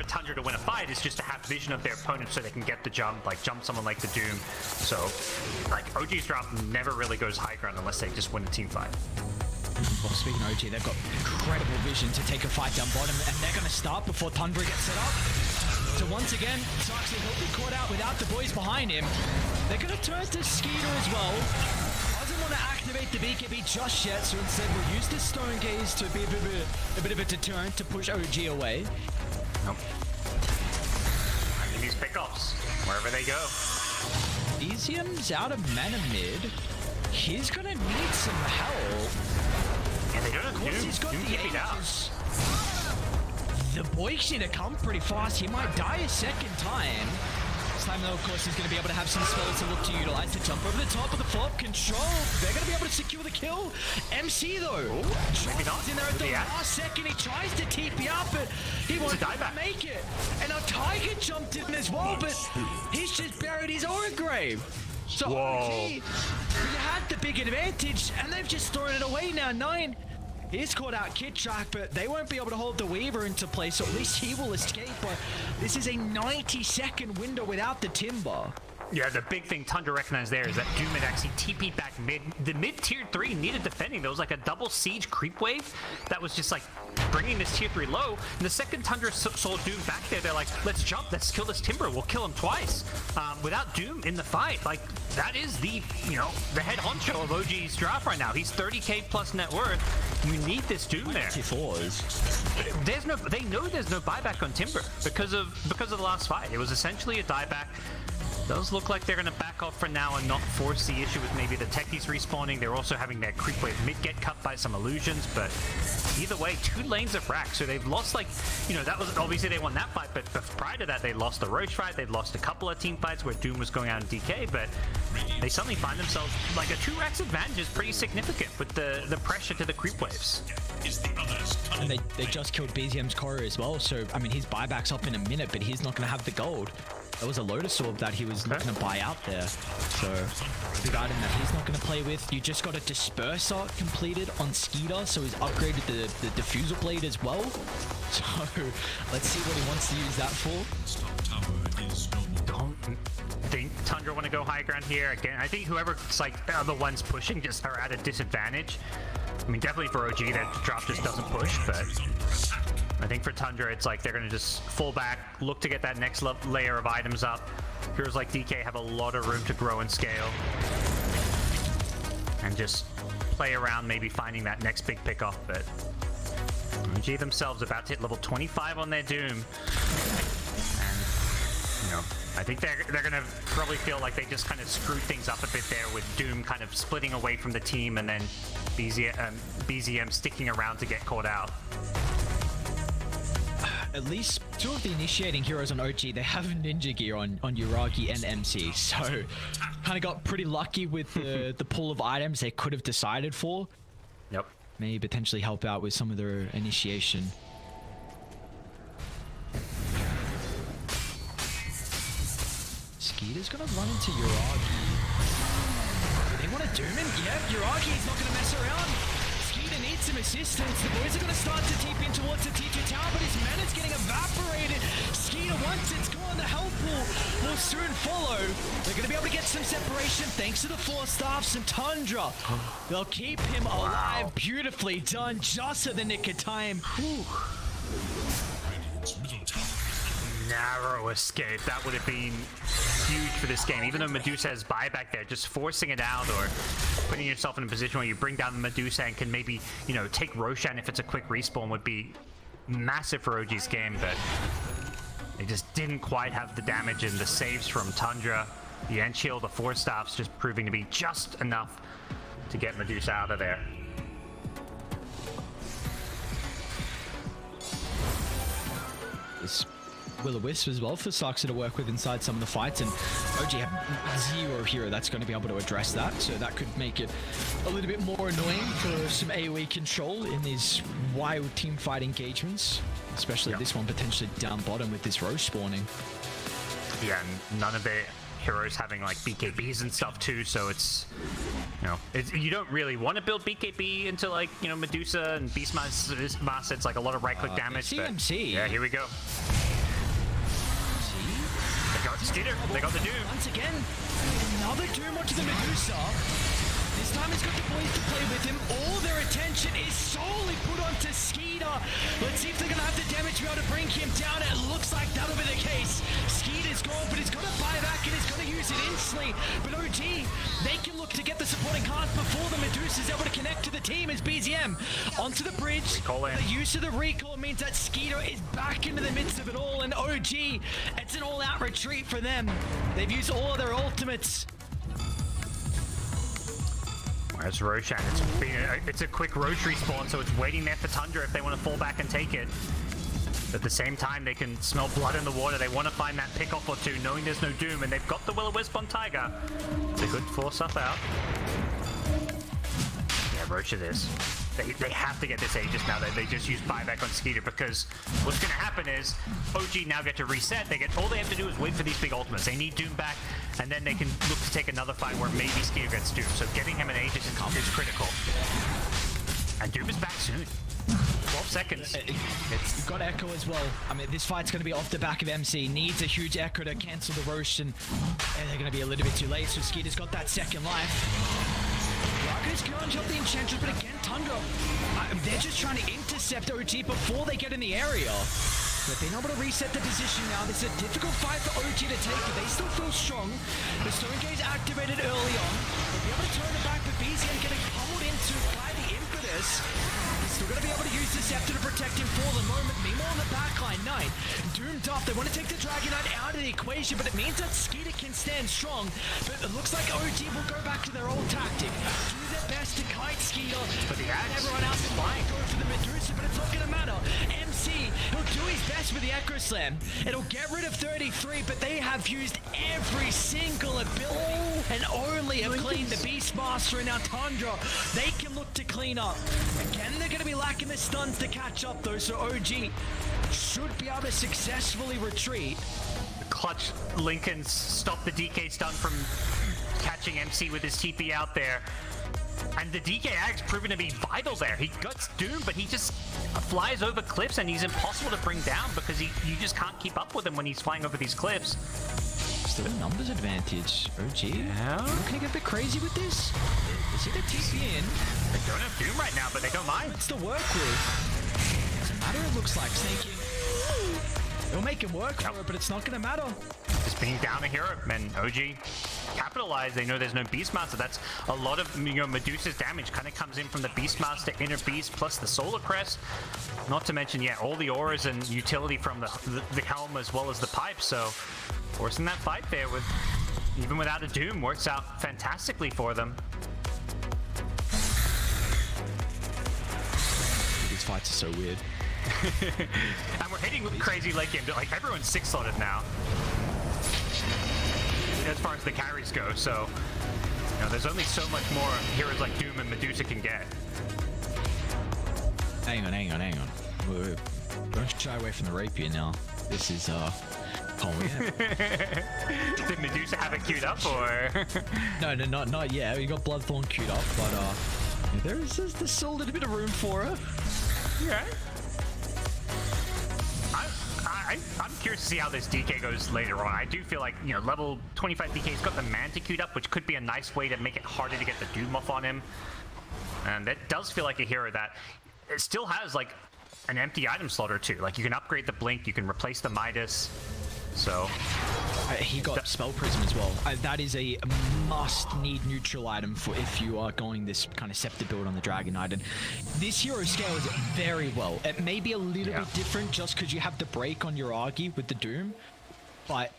for Tundra to win a fight is just to have vision of their opponent so they can get the jump, like jump someone like the Doom. So, like, OG's draft never really goes high ground unless they just win a team fight. Well, speaking of OG, they've got incredible vision to take a fight down bottom, and they're going to start before Tundra gets set up. So once again, Soxy will be caught out without the boys behind him. They're going to turn to Skeeter as well. Doesn't want to activate the BKB just yet, so instead we'll use the Stone Gaze to be a bit of a deterrent to push OG away. Nope. These pickoffs, wherever they go. Ezium's out of mana mid. He's going to need some help. And they don't have Doom. He's got Doom the can't beat out. ages. The boy's going to come pretty fast. He might die a second time. This time, though, of course, he's going to be able to have some spells to look to utilize to jump over the top of the flop. Control. They're going to be able to secure the kill. MC, though. Maybe not. In there at the last second. He tries to TP up, but he won't make it. And now Tiger jumped in as well, but he's just buried his aura grave. So OG, you had the big advantage, and they've just thrown it away now. 9. He's caught out Kid Track, but they won't be able to hold the Weaver into place, so at least he will escape. But this is a 90-second window without the Timber. Yeah, the big thing Tundra recognized there is that Doom had actually TP'd back mid. The mid tier 3 needed defending. There was like a double siege creep wave that was just like bringing this tier 3 low. And the second Tundra saw Doom back there, they're like, let's jump, let's kill this Timber. We'll kill him twice. Without Doom in the fight, like that is the, you know, the head honcho of OG's draft right now. He's 30k plus net worth. You need this Doom there. There's no, they know there's no buyback on Timber because of the last fight. It was essentially a dieback. Does look like they're going to back off for now and not force the issue with maybe the techies respawning. They're also having their creep wave mid get cut by some illusions, but either way, 2 lanes of rack. So they've lost, like, you know, that was obviously they won that fight, but prior to that, they lost the Roche fight. They'd lost a couple of team fights where Doom was going out in DK, but they suddenly find themselves like a 2 racks advantage is pretty significant with the pressure to the creep waves. And they just killed BZM's Korra as well, so I mean his buyback's up in a minute, but he's not going to have the gold. There was a Lotus Orb that he was looking to buy out there, so big item that he's not going to play with. You just got a Disperser completed on Skeeter, so he's upgraded the Diffusal Blade as well. So let's see what he wants to use that for. Don't think Tundra want to go high ground here again. I think whoever's like the ones pushing just are at a disadvantage. I mean, definitely for OG, that drop just doesn't push, but I think for Tundra, it's like they're going to just full back, look to get that next layer of items up. Heroes like DK have a lot of room to grow and scale. And just play around, maybe finding that next big pickoff, but OG themselves about to hit level 25 on their Doom. And, you know, I think they're going to probably feel like they just kind of screwed things up a bit there with Doom kind of splitting away from the team and then BZM sticking around to get caught out. At least 2 of the initiating heroes on OG, they have ninja gear on Uragi and MC, so kind of got pretty lucky with the pool of items they could have decided for. Yep. Maybe potentially help out with some of their initiation. Skeeter's gonna run into Uragi. They want to doom him? Yep, Uragi's not gonna mess around. Skeeter needs some assistance. The boys are going to start to TP in towards the teacher tower, but his mana's getting evaporated. Skeeter, once it's gone, the health pool will soon follow. They're going to be able to get some separation thanks to the 4 staffs and Tundra. They'll keep him alive. Wow. Beautifully done, just at the nick of time. Whew. Narrow escape. That would have been huge for this game. Even though Medusa has buyback there, just forcing it out or putting yourself in a position where you bring down the Medusa and can maybe, you know, take Roshan if it's a quick respawn would be massive for OG's game, but they just didn't quite have the damage and the saves from Tundra. The end shield, the 4 staffs just proving to be just enough to get Medusa out of there. This Will-O-Wisp as well for Soxa to work with inside some of the fights, and OG have 0 hero that's going to be able to address that, so that could make it a little bit more annoying for some AoE control in these wild team fight engagements, especially this one potentially down bottom with this Roche spawning. Yeah, and none of the heroes having like BKBs and stuff too, so it's, you know, you don't really want to build BKB into like, you know, Medusa and Beastmaster. It's like a lot of right click damage. CMC. But yeah, here we go. Skeeter, they got the Doom. Once again, another Doom onto the Medusa. This time he's got the boys to play with him. All their attention is solely put onto Skeeter. Let's see if they're going to have the damage to be able to bring him down. It looks like that'll be the case. Skeeter's gone, but he's got to buy back and he's going to use it instantly. But OG, they can look to get the supporting cards before the Medusa's able to connect to the team as BZM onto the bridge. The use of the recall means that Skeeter is back into the midst of it all, and OG, it's an all-out retreat for them. They've used all of their ultimates. Where's Roshan? It's a quick Roche respawn, so it's waiting there for Tundra if they want to fall back and take it. At the same time, they can smell blood in the water. They want to find that pick-off or two, knowing there's no Doom, and they've got the Will-O-Wisp on Tiger. They could force up out. Yeah, Roche it is. They have to get this Aegis now. They just use buyback on Skeeter, because what's going to happen is OG now get to reset. All they have to do is wait for these big ultimates. They need Doom back, and then they can look to take another fight where maybe Skeeter gets Doom. So getting him an Aegis is critical. And Doom is back soon. 12 seconds. You've got Echo as well. I mean, this fight's going to be off the back of MC. Needs a huge Echo to cancel the Roche, and they're going to be a little bit too late. So Skeeter's got that second life. Raku's can't jump the Enchantress, but again, Tundra, they're just trying to intercept OG before they get in the area. They've been able to reset the position now. This is a difficult fight for OG to take, but they still feel strong. The Stone Gaze activated early on. They'll be able to turn it back, but BZM getting pummeled into by the impetus. Still going to be able to use the Scepter to protect him for the moment. Meanwhile, on the backline, Knight doomed up. They want to take the Dragon Knight out of the equation, but it means that Skeeter can stand strong. But it looks like OG will go back to their old tactic. Do their best to kite Skeeter. But the axe everyone else is flying. Go for the Medusa, but it's not going to matter. MC, he'll do his best with the Echo Slam. It'll get rid of 33, but they have used every single ability and only have cleaned the Beastmaster and now Tundra. They can look to clean up. Again, they're going to be lacking the stuns to catch up though, so OG should be able to successfully retreat. Clutch Lincoln stopped the DK stun from catching MC with his TP out there. And the DK Ag's proven to be vital there. He guts Doom, but he just flies over cliffs and he's impossible to bring down because you just can't keep up with him when he's flying over these cliffs. Still a numbers advantage. OG. Yeah. Can I get a bit crazy with this? They see the TP in. They don't have Doom right now, but they don't mind. It's to work with. Doesn't matter, it looks like. Sneaking. It'll make him work for it, but it's not going to matter. Just being down a hero, and OG capitalize. They know there's no Beastmaster. That's a lot of Medusa's damage kind of comes in from the Beastmaster, Inner Beast, plus the Solar Crest. Not to mention, yeah, all the auras and utility from the helm as well as the pipe. So forcing that fight there with even without a Doom works out fantastically for them. These fights are so weird. And we're hitting crazy late game. Like everyone's 6-slotted now, as far as the carries go. So there's only so much more heroes like Doom and Medusa can get. Hang on. Wait. Don't shy away from the rapier now. This is oh yeah. Did Medusa have it queued up or? No, not yet. We got Bloodthorn queued up, but there's still a little bit of room for it. Yeah. I'm curious to see how this DK goes later on. I do feel like, level 25 DK's got the Manta queued up, which could be a nice way to make it harder to get the Doom off on him. And that does feel like a hero that it still has, like, an empty item slot or two. Like, you can upgrade the Blink, you can replace the Midas. So... he got Spell Prism as well. That is a must-need neutral item for if you are going this kind of Scepter build on the Dragon Knight. And this hero scales very well. It may be a little bit different just because you have the break on your Argi with the Doom, but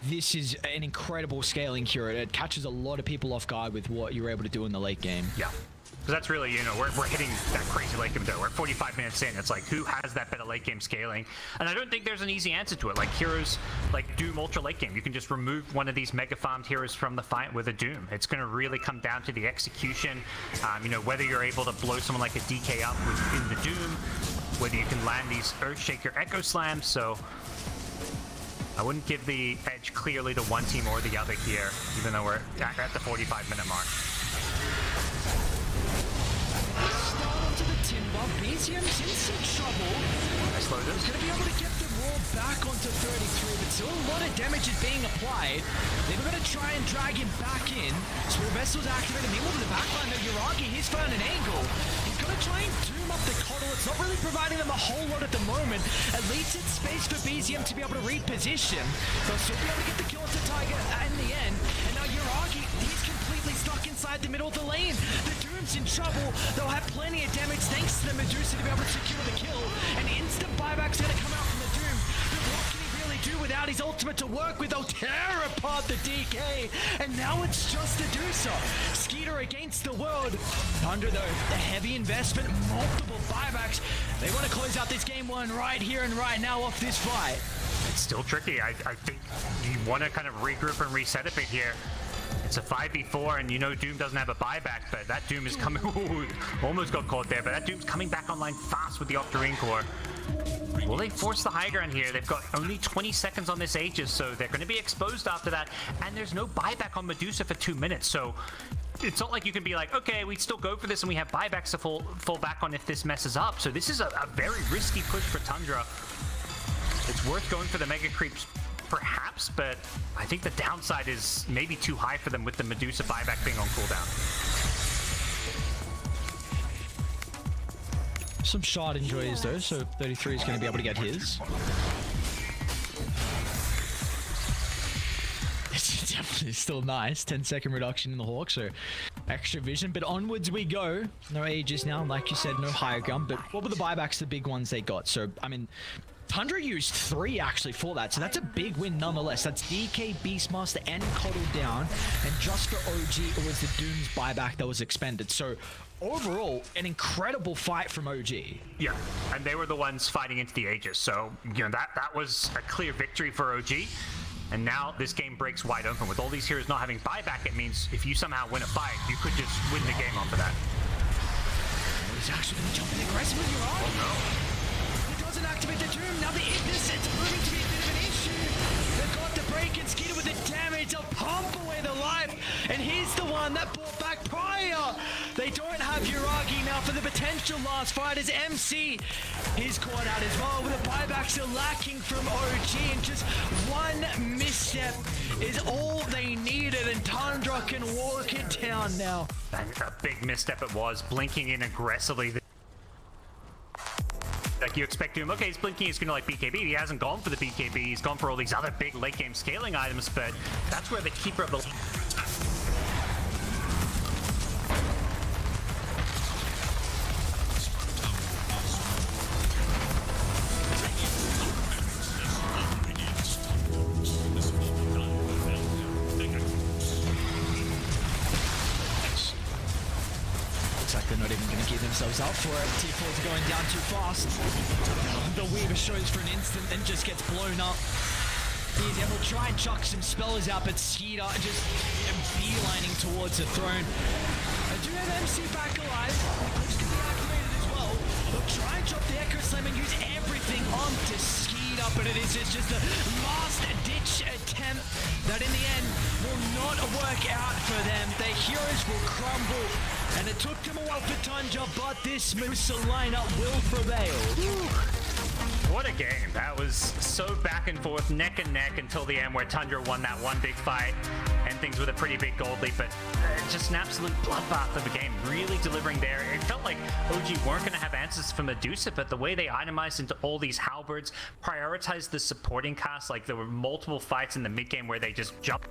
this is an incredible scaling hero. It catches a lot of people off guard with what you're able to do in the late game. Yeah. Because that's really, we're hitting that crazy late game. We're 45 minutes in. It's like, who has that better late game scaling? And I don't think there's an easy answer to it. Like heroes like Doom Ultra late game, you can just remove one of these mega farmed heroes from the fight with a Doom. It's going to really come down to the execution. Whether you're able to blow someone like a DK up within the Doom, whether you can land these Earthshaker Echo Slams. So I wouldn't give the edge clearly to one team or the other here, even though we're at the 45-minute mark. Start onto the Timber. BZM's in some trouble. I slowed it. He's going to be able to get the roll back onto 33, but still a lot of damage is being applied. They're going to try and drag him back in. Small Vessel's activated. Meanwhile, to the backline, though, Yuragi, he's found an angle. He's going to try and doom up the Coddle. It's not really providing them a whole lot at the moment. At least it's space for BZM to be able to reposition. They'll still be able to get the kill onto Tiger in the end. And now Yuragi, he's completely stuck inside the middle of the lane. The Doom's in trouble. They'll have plenty of damage thanks to the Medusa to be able to secure the kill. An instant buyback's going to come out from the Doom. But what can he really do without his ultimate to work with? They'll tear apart the DK. And now it's just the Medusa. Skeeter against the world. Tundra, though, the heavy investment, multiple buybacks. They want to close out this game one right here and right now off this fight. It's still tricky. I think you want to kind of regroup and reset a bit here. It's a 5v4, and you know Doom doesn't have a buyback, but that Doom is coming. Ooh, almost got caught there, but that Doom's coming back online fast with the Octarine Core. Will they force the high ground here? They've got only 20 seconds on this Aegis, so they're going to be exposed after that, and there's no buyback on Medusa for 2 minutes, so it's not like you can be like, okay, we still go for this and we have buybacks to fall back on if this messes up. So this is a very risky push for Tundra. It's worth going for the Mega Creeps, perhaps, but I think the downside is maybe too high for them with the Medusa buyback being on cooldown. Some shard enjoys though, so 33 is going to be able to get his. It's definitely still nice. 10-second reduction in the Hawk, so extra vision. But onwards we go. No Aegis now, like you said, no higher gun. But what were the buybacks, the big ones they got? So, I mean, Tundra used 3 actually for that, so that's a big win nonetheless. That's DK, Beastmaster, and Coddle down, and just for OG, it was the Doom's buyback that was expended. So overall, an incredible fight from OG. Yeah, and they were the ones fighting into the Aegis, so you know that was a clear victory for OG. And now this game breaks wide open. With all these heroes not having buyback, it means if you somehow win a fight, you could just win the game off of that. He's actually going to jump in aggressively. You're on. Oh no. Activate the Doom. Now the Ignis, it's proving to be a bit of an issue. They've got the break and Skeeter with the damage. They'll pump away the life. And he's the one that brought back prior. They don't have Yuragi now for the potential last fight as MC. He's caught out as well with the buyback still lacking from OG. And just one misstep is all they needed. And Tundra can walk it down now. And a big misstep it was, blinking in aggressively. Like you expect him, okay, he's blinking, he's gonna like BKB. He hasn't gone for the BKB, he's gone for all these other big late game scaling items, but that's where the keeper of the... They're not even going to give themselves up for it. T4's going down too fast. The Weaver shows for an instant and just gets blown up. BZM will try and chuck some spells out, but Skeeter just beelining towards the throne. I do have MC back alive. Clips can be activated as well. They'll try and drop the Echo Slam and use everything onto Skeeter, but it is just a last-ditch attempt that in the end will not work out for them. The heroes will crumble. And it took them a while for Tundra, but this Musa lineup will prevail. What a game. That was so back and forth, neck and neck until the end where Tundra won that one big fight and things with a pretty big gold lead, but just an absolute bloodbath of a game, really delivering there. It felt like OG weren't going to have answers for Medusa, but the way they itemized into all these halberds, prioritized the supporting cast, like there were multiple fights in the mid game where they just jumped.